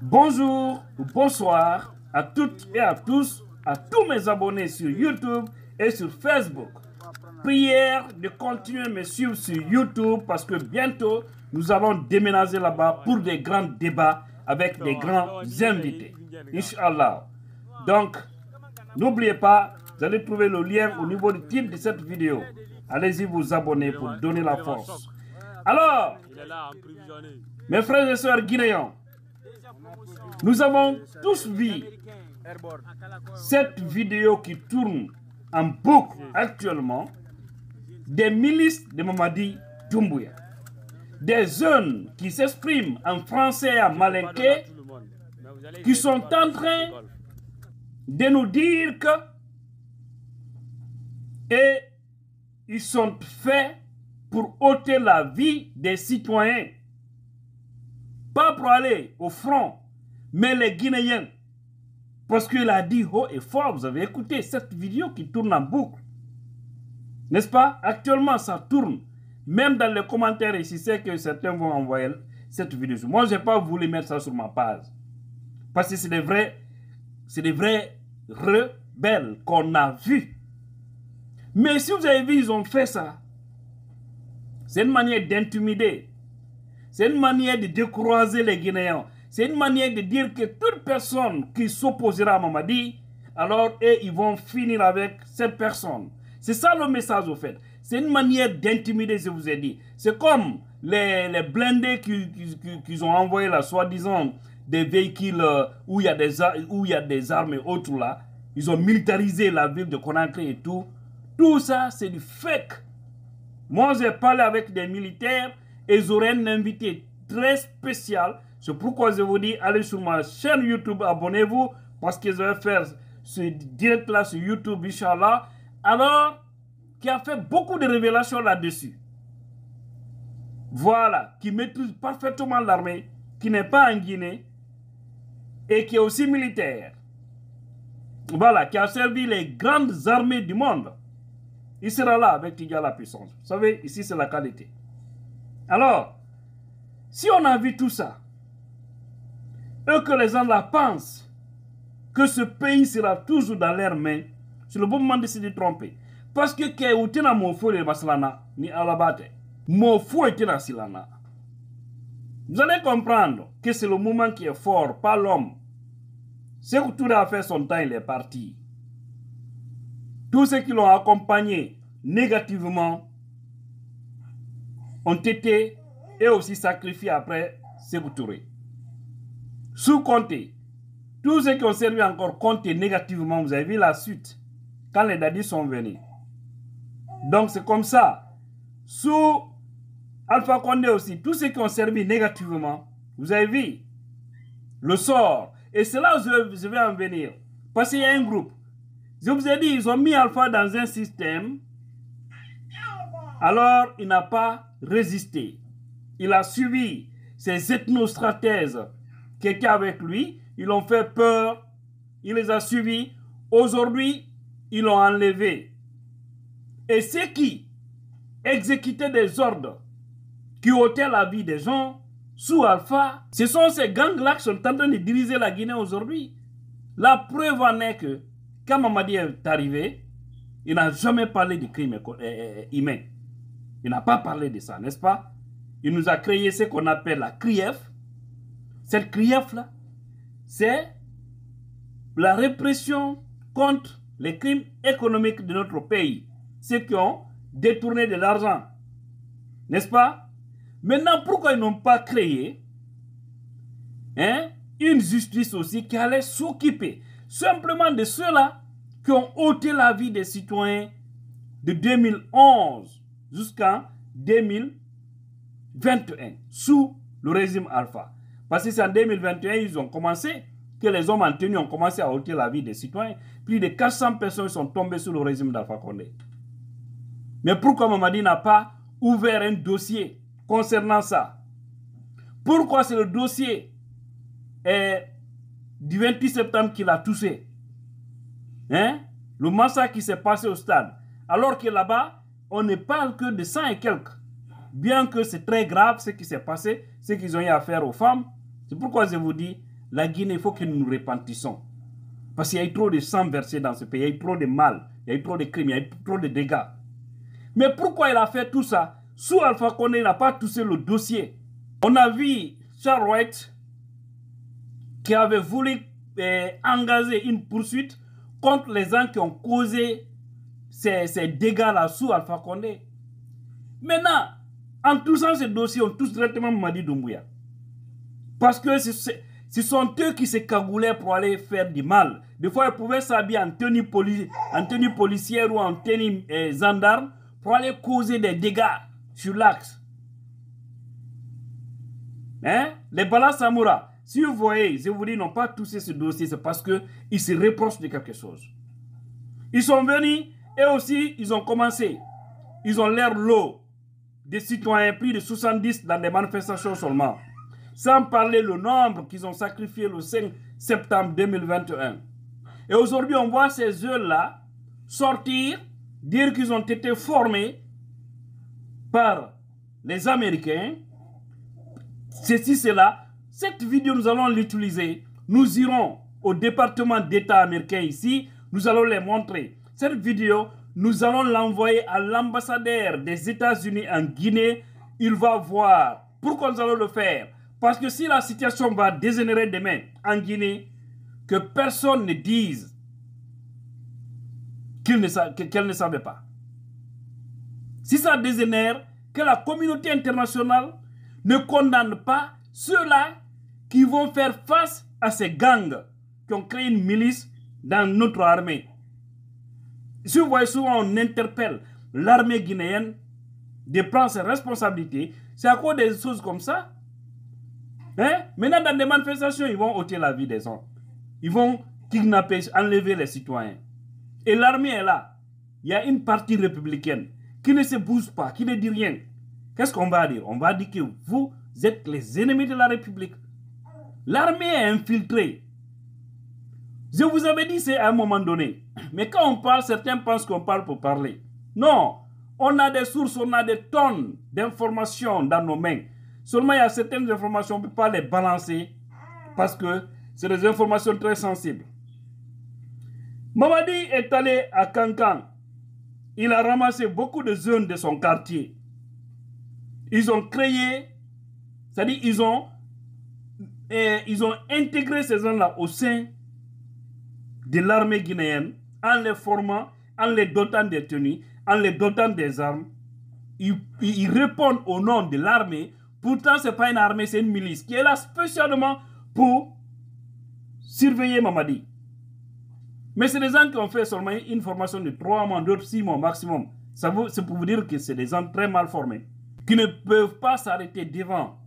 Bonjour ou bonsoir à toutes et à tous, à tous mes abonnés sur YouTube et sur Facebook. Prière de continuer à me suivre sur YouTube parce que bientôt nous allons déménager là-bas pour des grands débats avec des grands invités. Inch'Allah. Donc, n'oubliez pas, vous allez trouver le lien au niveau du titre de cette vidéo. Allez-y vous abonner pour donner la force. Alors, mes frères et sœurs guinéens, nous avons tous vu cette vidéo qui tourne en boucle actuellement des milices de Mamadi Doumbouya. Des jeunes qui s'expriment en français et en malinké qui sont en train de nous dire que ils sont faits pour ôter la vie des citoyens. Pas pour aller au front, mais les Guinéens. Parce qu'il a dit haut et fort, vous avez écouté cette vidéo qui tourne en boucle. N'est-ce pas? Actuellement, ça tourne. Même dans les commentaires ici, c'est que certains vont envoyer cette vidéo. Moi, je n'ai pas voulu mettre ça sur ma page. Parce que c'est des vrais rebelles qu'on a vus. Mais si vous avez vu, ils ont fait ça. C'est une manière d'intimider. C'est une manière de décourager les Guinéens. C'est une manière de dire que toute personne qui s'opposera à Mamadi, alors ils vont finir avec cette personne. C'est ça le message au fait. C'est une manière d'intimider, je vous ai dit. C'est comme les blindés qu'ils ont envoyés là, soi-disant des véhicules où il y a des armes et autres là. Ils ont militarisé la ville de Conakry et tout. Tout ça, c'est du fake. Moi, j'ai parlé avec des militaires et ils auraient un invité très spécial. C'est pourquoi je vous dis, allez sur ma chaîne YouTube, abonnez-vous, parce que je vais faire ce direct-là sur YouTube, Inch'Allah. Alors, qui a fait beaucoup de révélations là-dessus. Voilà, qui maîtrise parfaitement l'armée, qui n'est pas en Guinée, et qui est aussi militaire. Voilà, qui a servi les grandes armées du monde. Il sera là avec Tidja la puissance. Vous savez, ici c'est la qualité. Alors, si on a vu tout ça, et que les gens là pensent que ce pays sera toujours dans leurs mains, c'est le bon moment de se tromper. Parce que quand on est mon fou de Maslana, ni Alabate, mon fou est dans Silana. Vous allez comprendre que c'est le moment qui est fort, pas l'homme. C'est que tout a fait son temps, il est parti. Tous ceux qui l'ont accompagné négativement ont été et aussi sacrifiés après Sékou Touré. Sous Conté, tous ceux qui ont servi encore Conté négativement, vous avez vu la suite quand les dadis sont venus. Donc c'est comme ça. Sous Alpha Condé aussi, tous ceux qui ont servi négativement, vous avez vu le sort. Et c'est là où je vais en venir. Parce qu'il y a un groupe. Je vous ai dit, ils ont mis Alpha dans un système. Alors, il n'a pas résisté. Il a suivi ces ethnostratèges qui étaient avec lui. Ils l'ont fait peur. Il les a suivis. Aujourd'hui, ils l'ont enlevé. Et ceux qui exécutaient des ordres, qui ôtaient la vie des gens, sous Alpha, ce sont ces gangs-là qui sont en train de diriger la Guinée aujourd'hui. La preuve en est que, quand Mamadi est arrivé, il n'a jamais parlé de crime humain. Il n'a pas parlé de ça, n'est-ce pas? Il nous a créé ce qu'on appelle la CRIEF. Cette CRIEF-là, c'est la répression contre les crimes économiques de notre pays. Ceux qui ont détourné de l'argent. N'est-ce pas? Maintenant, pourquoi ils n'ont pas créé une justice aussi qui allait s'occuper simplement de ceux-là qui ont ôté la vie des citoyens de 2011 jusqu'en 2021 sous le régime Alpha. Parce que c'est en 2021 ils ont commencé, que les hommes en tenue ont commencé à ôter la vie des citoyens. Plus de 400 personnes sont tombées sous le régime d'Alpha Condé. Mais pourquoi Mamadi n'a pas ouvert un dossier concernant ça? Pourquoi c'est le dossier du 28 septembre qui l'a touché? Le massacre qui s'est passé au stade. Alors que là-bas, on ne parle que de 100 et quelques. Bien que c'est très grave ce qui s'est passé, ce qu'ils ont eu à faire aux femmes. C'est pourquoi je vous dis, la Guinée, il faut que nous nous repentissons. Parce qu'il y a eu trop de sang versé dans ce pays, il y a eu trop de mal, il y a eu trop de crimes, il y a eu trop de dégâts. Mais pourquoi il a fait tout ça? Sous Alpha Condé n'a pas touché le dossier. On a vu Charles White qui avait voulu engager une poursuite contre les gens qui ont causé ces dégâts-là sous Alpha Condé. Maintenant, en touchant ce dossier, on touche directement Mamadi Doumbouya. Parce que ce sont eux qui se cagoulaient pour aller faire du mal. Des fois, ils pouvaient s'habiller en tenue policière ou en tenue gendarme pour aller causer des dégâts sur l'axe. Hein? Les Bala Samoura, si vous voyez, je vous dis, n'ont pas touché ce dossier, c'est parce qu'ils se reprochent de quelque chose. Ils sont venus et aussi, ils ont commencé. Ils ont l'air lot des citoyens, plus de 70 dans des manifestations seulement. Sans parler le nombre qu'ils ont sacrifié le 5 septembre 2021. Et aujourd'hui, on voit ces jeunes-là sortir, dire qu'ils ont été formés par les Américains. Ceci, cela. Cette vidéo, nous allons l'utiliser. Nous irons au département d'État américain ici. Nous allons les montrer. Cette vidéo, nous allons l'envoyer à l'ambassadeur des États-Unis en Guinée. Il va voir. Pourquoi nous allons le faire? Parce que si la situation va dégénérer demain en Guinée, que personne ne dise qu'elle ne savait pas. Si ça dégénère, que la communauté internationale ne condamne pas ceux-là qui vont faire face à ces gangs qui ont créé une milice dans notre armée. Si vous voyez souvent, on interpelle l'armée guinéenne de prendre ses responsabilités. C'est à cause des choses comme ça. Hein? Maintenant, dans des manifestations, ils vont ôter la vie des gens. Ils vont kidnapper, enlever les citoyens. Et l'armée est là. Il y a une partie républicaine qui ne se bouge pas, qui ne dit rien. Qu'est-ce qu'on va dire? On va dire que vous êtes les ennemis de la République. L'armée est infiltrée. Je vous avais dit c'est à un moment donné. Mais quand on parle, certains pensent qu'on parle pour parler. Non. On a des sources, on a des tonnes d'informations dans nos mains. Seulement, il y a certaines informations, on ne peut pas les balancer parce que c'est des informations très sensibles. Mamadi est allé à Kankan. Il a ramassé beaucoup de jeunes de son quartier. Ils ont créé, c'est-à-dire ils ont intégré ces gens-là au sein de l'armée guinéenne en les formant, en les dotant des tenues, en les dotant des armes. Ils répondent au nom de l'armée. Pourtant, ce n'est pas une armée, c'est une milice qui est là spécialement pour surveiller Mamadi. Mais c'est des gens qui ont fait seulement une formation de 3 mois, d'autres 6 mois maximum. C'est pour vous dire que c'est des gens très mal formés, qui ne peuvent pas s'arrêter devant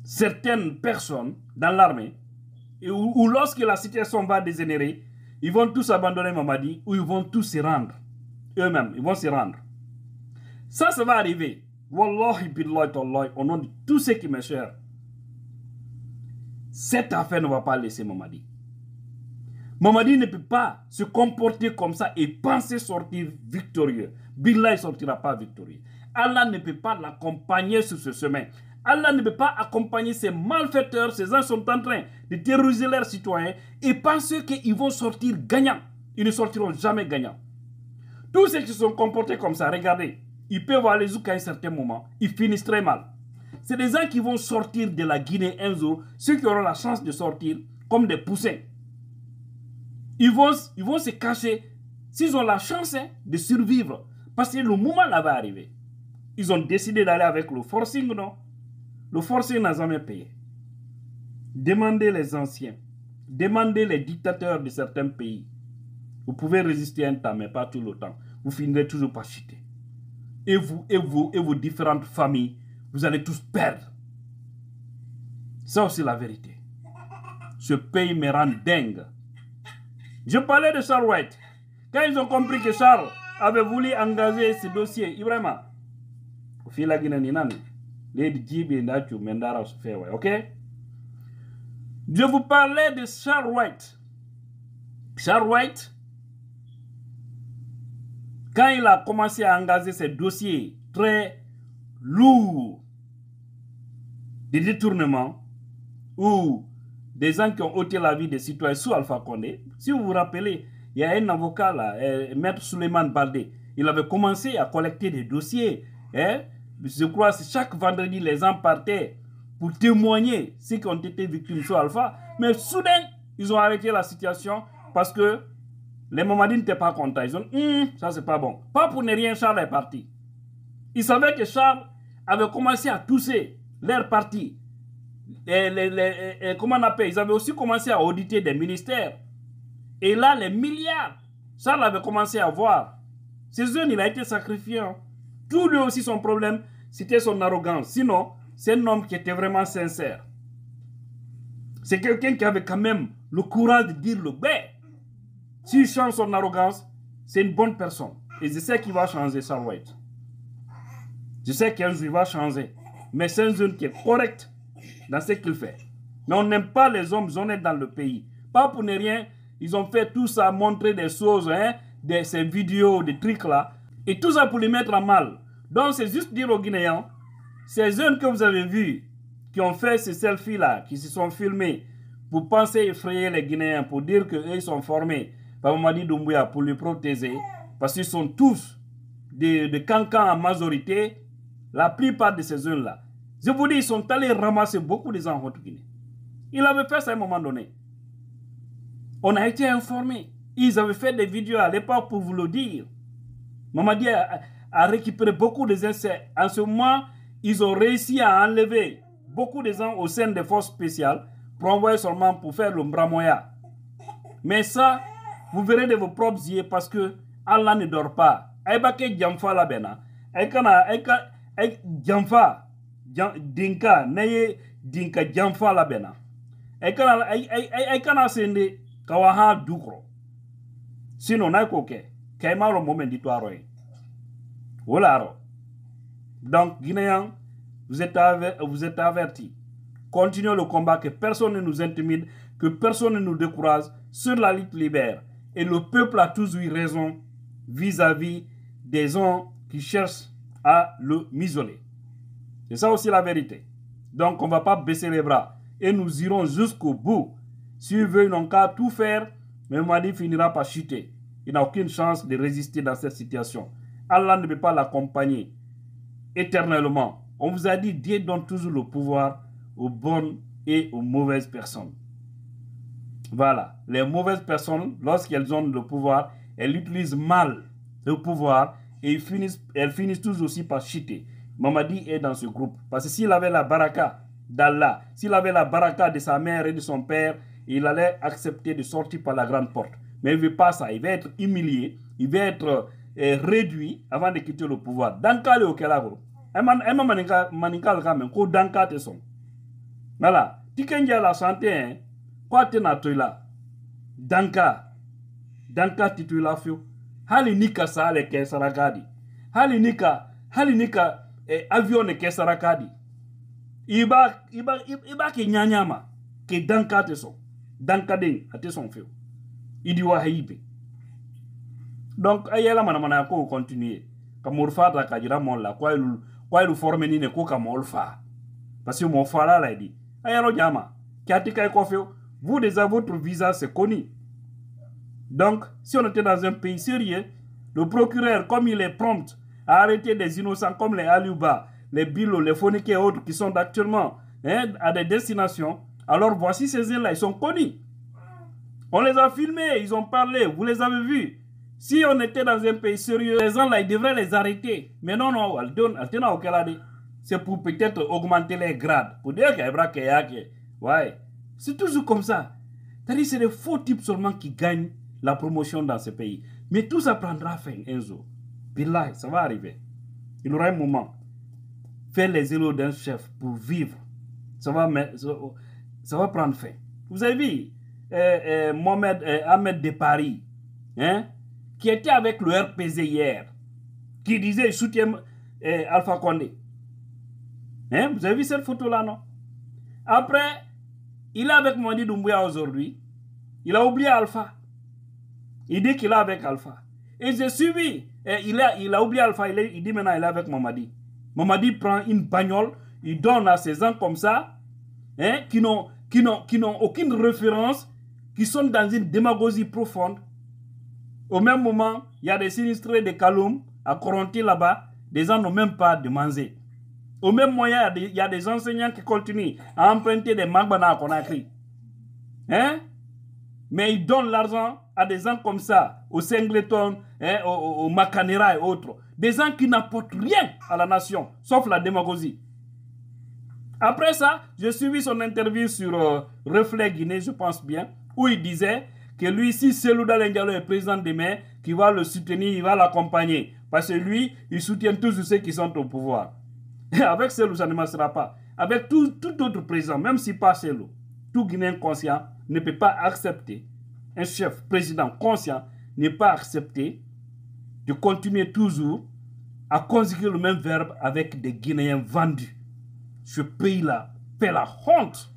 certaines personnes dans l'armée, ou lorsque la situation va dégénérer, ils vont tous abandonner Mamadi, ou ils vont tous se rendre. Eux-mêmes, ils vont se rendre. Ça va arriver. Wallahi billahi tallahi, au nom de tous ceux qui me cherchent. Cette affaire ne va pas laisser Mamadi. Mamadi ne peut pas se comporter comme ça et penser sortir victorieux. Billah ne sortira pas victorieux. Allah ne peut pas l'accompagner sur ce chemin. Allah ne peut pas accompagner ces malfaiteurs. Ces gens sont en train de terroriser leurs citoyens et penser qu'ils vont sortir gagnants. Ils ne sortiront jamais gagnants. Tous ceux qui se sont comportés comme ça, regardez, ils peuvent aller jusqu'à un certain moment, ils finissent très mal. C'est des gens qui vont sortir de la Guinée un jour, ceux qui auront la chance de sortir comme des poussins. Ils vont se cacher s'ils ont la chance de survivre. Parce que le moment là va arriver. Ils ont décidé d'aller avec le forcing, non? Le forcing n'a jamais payé. Demandez les anciens. Demandez les dictateurs de certains pays. Vous pouvez résister un temps, mais pas tout le temps. Vous finirez toujours par chuter. Et vos différentes familles, vous allez tous perdre. Ça aussi la vérité. Ce pays me rend dingue. Je parlais de Charles White. Quand ils ont compris que Charles avait voulu engager ce dossier, Ibrahima, ok? Je vous parlais de Charles White. Charles White, quand il a commencé à engager ces dossiers très lourds de détournement ou des gens qui ont ôté la vie des citoyens sous Alpha Condé. Si vous vous rappelez, il y a un avocat là, Maître Suleiman Baldé. Il avait commencé à collecter des dossiers. Hein? Je crois que chaque vendredi, les gens partaient pour témoigner ceux qui ont été victimes sous Alpha. Mais soudain, ils ont arrêté la situation parce que les Mamadis n'étaient pas contents. Ils ont dit, ça c'est pas bon. Pas pour ne rien, Charles est parti. Ils savaient que Charles avait commencé à tousser leur parti. Comment on appelle? Ils avaient aussi commencé à auditer des ministères. Et là, les milliards, Charles avait commencé à voir. Ces jeunes, il a été sacrifié. Hein. Tout lui aussi, son problème, c'était son arrogance. Sinon, c'est un homme qui était vraiment sincère. C'est quelqu'un qui avait quand même le courage de dire le bien. S'il change son arrogance, c'est une bonne personne. Et je sais qu'il va changer, Charles White. Je sais qu'un jour, il va changer. Mais c'est un jeune qui est correct dans ce qu'il fait. Mais on n'aime pas les hommes honnêtes dans le pays. Pas pour ne rien, ils ont fait tout ça, montrer des choses, hein, ces vidéos, des trucs là. Et tout ça pour les mettre à mal. Donc c'est juste dire aux Guinéens, ces jeunes que vous avez vus, qui ont fait ces selfies là, qui se sont filmés, pour penser effrayer les Guinéens, pour dire qu'eux sont formés par Mamadi Doumbouya pour les protéger, parce qu'ils sont tous de cancans en majorité, la plupart de ces jeunes là. Je vous dis, ils sont allés ramasser beaucoup de gens en Haute-Guinée. Ils avaient fait ça à un moment donné. On a été informés. Ils avaient fait des vidéos à l'époque pour vous le dire. Mamadi a récupéré beaucoup de essais. En ce moment, ils ont réussi à enlever beaucoup de gens au sein des forces spéciales pour envoyer seulement pour faire le Mbramoya. Mais ça, vous verrez de vos propres yeux parce que Allah ne dort pas. Aïbake Djamfa la bena. Djamfa. Dinka. Naye Dinka Djamfa la bena. Aïkana sende kawaha dukro. Sinon, n'a qu'auquel. Kaimaro moment d'histoire. Voilà. Donc, Guinéens, vous êtes avertis. Continuez le combat, que personne ne nous intimide, que personne ne nous décourage sur la lutte libère. Et le peuple a toujours eu raison vis-à-vis des gens qui cherchent à le m'isoler. C'est ça aussi la vérité. Donc, on ne va pas baisser les bras. Et nous irons jusqu'au bout. S'ils veulent, ils n'ont qu'à tout faire, mais Mamadi finira par chuter. Il n'a aucune chance de résister dans cette situation. Allah ne peut pas l'accompagner éternellement. On vous a dit, Dieu donne toujours le pouvoir aux bonnes et aux mauvaises personnes. Voilà. Les mauvaises personnes, lorsqu'elles ont le pouvoir, elles utilisent mal le pouvoir et elles finissent tous aussi par chuter. Mamadi est dans ce groupe. Parce que s'il avait la baraka d'Allah, s'il avait la baraka de sa mère et de son père, il allait accepter de sortir par la grande porte. Mais il ne veut pas ça. Il va être humilié, il va être réduit avant de quitter le pouvoir. Danka le okelago. Ema manikal kamen ko danka te son. Voilà. Tikenja la santé hein. Quoi te na toila. Danka. Danka tituila fio. Hali nika sa le kesarakadi. Hali nika avion ne kesarakadi. Iba ke nyanyama ke danka te son. Danka ding ate son fio. Idiwa haibe. Donc ayela manamana ko continuer. Kamurfa ta kajira mon la quoi il forme ni ne ko kamolfa. Parce que mon fa là dit. Ayalo jama. Kiatika ko fio. Vous déjà votre visa c'est connu. Donc si on était dans un pays sérieux, le procureur comme il est prompt à arrêter des innocents comme les Aluba, les Bilo, les Fonike et autres qui sont actuellement à des destinations, alors voici ces gens-là, ils sont connus. On les a filmés, ils ont parlé, vous les avez vus. Si on était dans un pays sérieux, les gens là, ils devraient les arrêter. Mais non, c'est pour peut-être augmenter les grades. Pour dire qu'il y a ouais. C'est toujours comme ça. C'est-à-dire c'est des faux types seulement qui gagnent la promotion dans ce pays. Mais tout ça prendra fin un jour. Billah, ça va arriver. Il y aura un moment. Faire les éloges d'un chef pour vivre, ça va prendre fin. Vous avez vu Ahmed de Paris, hein, qui était avec le RPZ hier, qui disait il soutient Alpha Condé. Hein, vous avez vu cette photo-là, non? Après, il est avec Mamadi Doumbouya aujourd'hui. Il a oublié Alpha. Il dit qu'il est avec Alpha. Et j'ai suivi. Il a oublié Alpha. Il dit maintenant il est avec Mamadi. Mamadi prend une bagnole. Il donne à ces gens comme ça, hein, qui n'ont qui n'ont aucune référence, qui sont dans une démagogie profonde. Au même moment, il y a des sinistrés de Kaloum, à Coronti là-bas, des gens n'ont même pas de manger. Au même moyen, il y a des enseignants qui continuent à emprunter des Magbana à Conakry. Hein? Mais ils donnent l'argent à des gens comme ça, aux Singleton, hein, aux Macanera et autres. Des gens qui n'apportent rien à la nation, sauf la démagogie. Après ça, j'ai suivi son interview sur Reflet Guinée, je pense bien, où il disait que lui, si Cellou Dalein Diallo est président demain, qu'il va le soutenir, il va l'accompagner. Parce que lui, il soutient tous ceux qui sont au pouvoir. Et avec Cellou, ça ne marchera pas. Avec tout autre président, même si pas Cellou, tout Guinéen conscient ne peut pas accepter, un chef président conscient ne peut pas accepter de continuer toujours à conjuguer le même verbe avec des Guinéens vendus. Ce pays-là fait la honte.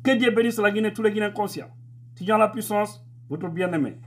Que Dieu bénisse la Guinée, tous les Guinéens conscients. Tiens la puissance, votre bien-aimé.